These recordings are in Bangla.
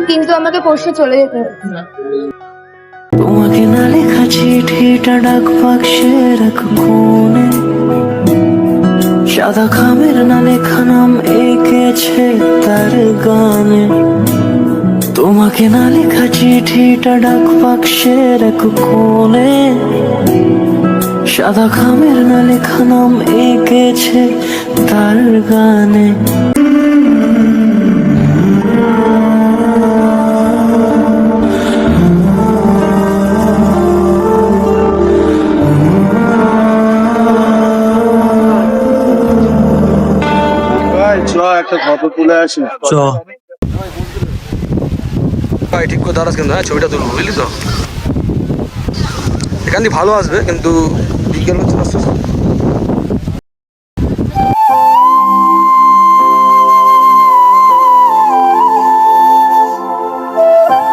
কিন্তু আমাকে পরশু চলে যেতে হচ্ছে। তোমাকে না লেখা চিঠিটা ডাক বাক্সের এক কোণে, সাদা খামের না লেখা নাম এঁকেছে তার গানে। তোমাকে না লেখা চিঠিটা ডাক বাক্সের এক কোণে, সাদা খামের না লেখা নাম এঁকেছে তার গানে। একটা ফটো তুলে আসি। চ ভাই ঠিক করে দাঁড়াস কিন্তু, হ্যাঁ ছবিটা তুলবো বুঝলি তো। এখান দিয়ে ভালো আসবে কিন্তু বিকেল হচ্ছে আস্তে আস্তে।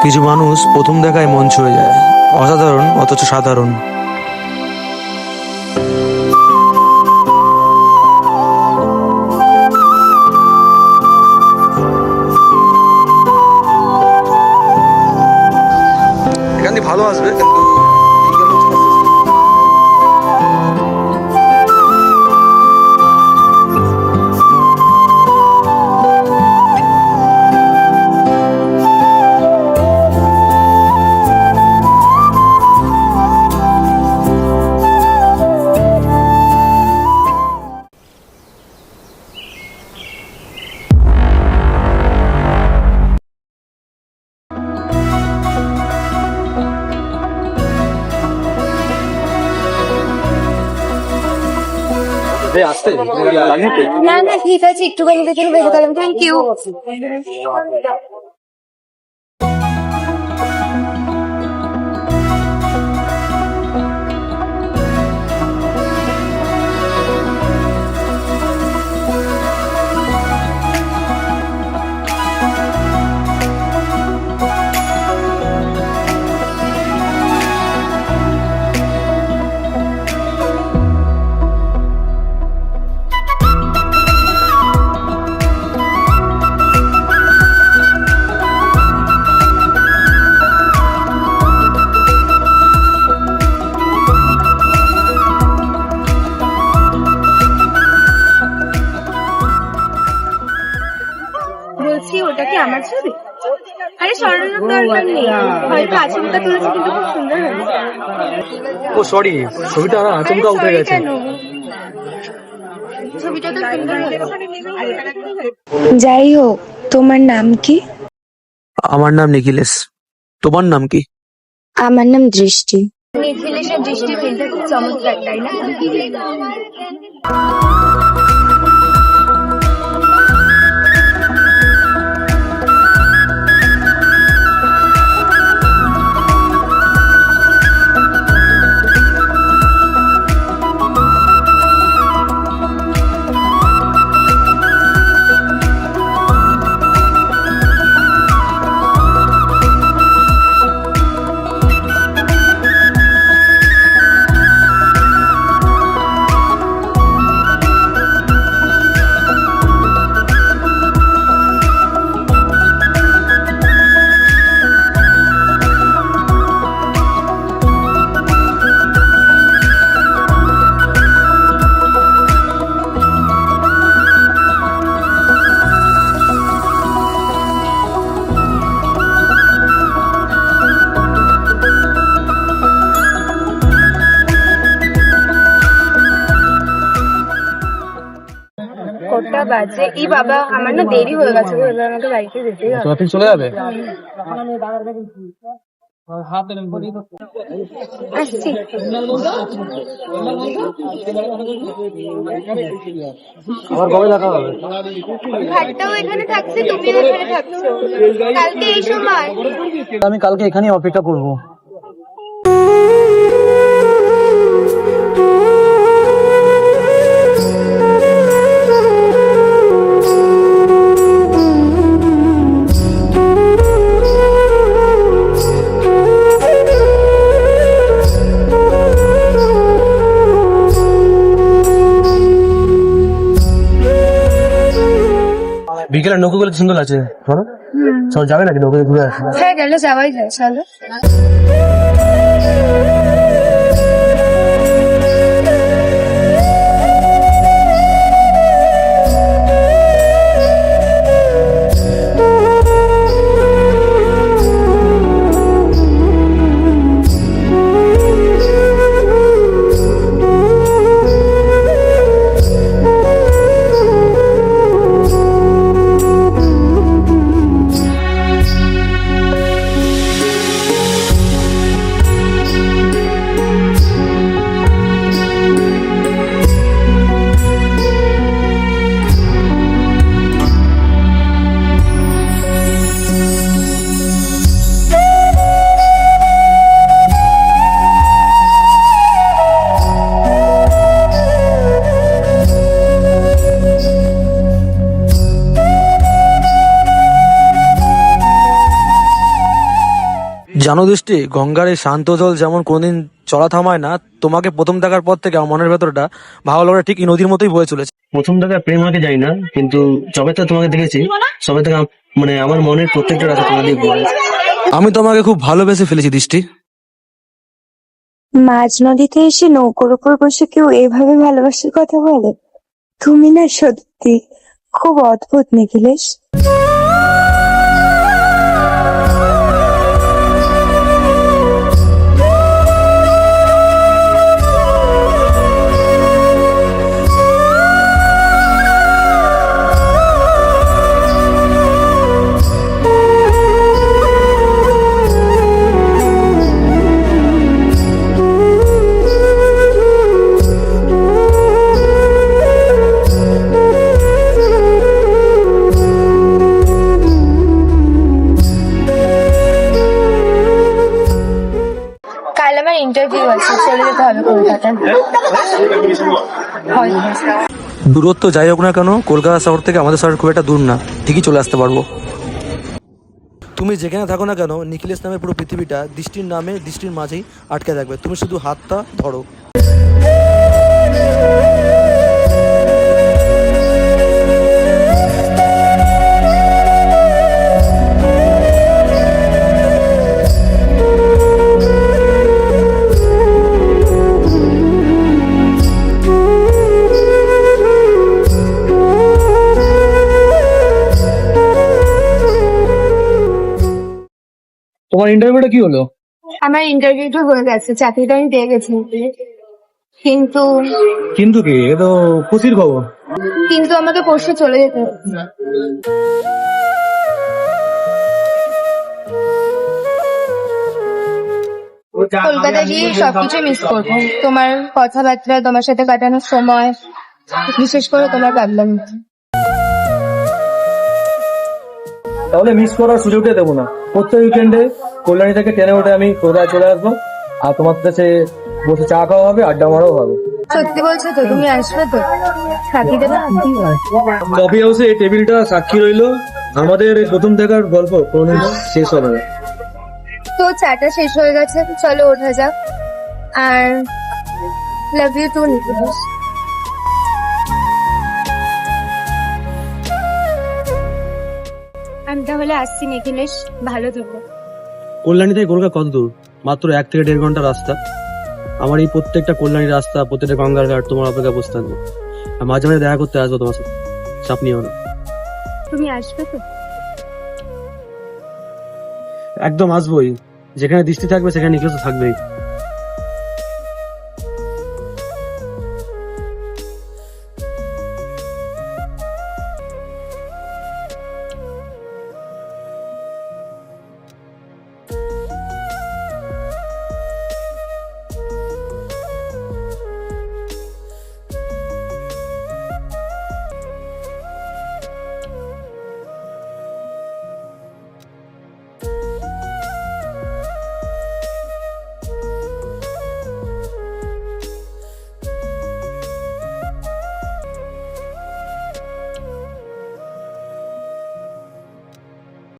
কিছু মানুষ প্রথম দেখায় মন ছুঁয়ে যায়, অসাধারণ অথচ সাধারণ। এখান দিয়ে ভালো আসবে কিন্তু বিকেল হচ্ছে আস্তে আস্তে। না না ঠিক আছে, একটুখানি দেখে বেরো গেলাম। Thank you. বলছি ওটা কি আমার ছবি? আরে সরানোর দরকার নেই, হয়তো আচমকা তুলেছি কিন্তু খুব সুন্দর হয়েছে। ও সরি, ছবিটা আচমকা উঠে গেছে। কেন? ছবিটা তো সুন্দর হয়েছে। যাই হোক, তোমার নাম কি? আমার নাম নিখিলেশ, তোমার নাম কি? আমার নাম দৃষ্টি। নিখিলেশের দৃষ্টি ফিল্ডটা খুব চমৎকার, তাই না? কটা বাজে? এই বাবা, আমার না দেরি হয়ে গেছে, এবার আমাকে বাড়িতে যেতে হবে। তুমি চলে যাবে? আসছি। আবার কবে দেখা হবে? ঘাটটাও এখানে থাকছে, তুমিও এখানে থাকছো, কালকে এই সময়। আমি কালকে এখানেই অপেক্ষা করবো। বিকেলে নৌকো গুলো সুন্দর আছে, বলো চল যাবে নাকি নৌকো ঘুরে আসবে? হ্যাঁ গেলে যাওয়াই যায়, চলো। জানো দৃষ্টি, গঙ্গার এই শান্ত জল যেমন কোনোদিন চলা থামায় না, তোমাকে প্রথম দেখার পর থেকে আমার মনের ভেতরটা ভালো লাগা ঠিক এই নদীর মতোই বয়ে চলেছে। প্রথম দেখায় প্রেম আগে যাই না, কিন্তু যবে তো তোমাকে দেখেছি সবে থেকে মানে আমার মনের প্রত্যেকটা রাতে তোমাকে বলে আমি তোমাকে খুব ভালোবেসে ফেলেছি দৃষ্টি। মাঝ নদীতে এসে নৌকোর উপর বসে কেউ এভাবে ভালোবাসার কথা বলে? তুমি না সত্যি খুব অদ্ভুত নিখিলেশ। কাল আমার ইন্টারভিউ আছে, চলে যেতে হবে কলকাতা। দূরত্ব যাই হোক না কেন, কলকাতা শহর থেকে আমাদের শহর খুব একটা দূর না, ঠিকই চলে আসতে পারবো। তুমি যেখানে থাকো না কেন, নিখিলেশ নামে পুরো পৃথিবীটা দৃষ্টির নামে, দৃষ্টির মাঝেই আটকে থাকবে। তুমি শুধু হাতটা ধরো। তোমার ইন্টারভিউটা কি হলো? আমার ইন্টারভিউটা হয়ে গেছে, চাকরিটা আমি পেয়ে গেছি, কিন্তু কিন্তু কি, এ তো খুশির খবর। কিন্তু আমাকে পরশু চলে যেতে হবে। কলকাতা গিয়ে সবকিছু মিস করবো, তোমার কথাবার্তা, তোমার সাথে কাটানোর সময়, বিশেষ করে তোমার পাগলামি। তাহলে মিস করার সুযোগটা দেবো না। প্রত্যেক উইকেন্ডে কল্যাণী থেকে ট্রেনে উঠে আমি কলকাতায় চলে আসবো, আর তোমার কাছে বসে চা খাওয়া হবে, আড্ডা মারাও হবে। সত্যি বলছো তো? তুমি আসবে তো? সাথী দেবে না? কফি হাউসে এই টেবিলটা সাক্ষী রইলো, আমাদের এই প্রথম দেখার গল্প কোনোদিন শেষ হবে না। তো চাটা শেষ হয়ে গেছে, চলো ওঠা যাক। আর লাভ ইউ টু নিখিলেশ। আমি তাহলে আসছি নিখিলেশ, ভালো থেকো। কল্যাণী থেকে কলকাতা কত দূর? মাত্র 1 থেকে 1.5 ঘন্টা রাস্তা। আমার এই প্রত্যেকটা কল্যাণীর রাস্তা, প্রত্যেকটা গঙ্গার ঘাট তোমার অপেক্ষা বসে থাকবো। আর মাঝে মাঝে দেখা করতে আসবো তোমার সাথে, চাপ নিও না। তুমি আসবে তো? একদম আসবোই, যেখানে দৃষ্টি থাকবে সেখানে নিখিলেশ থাকবেই।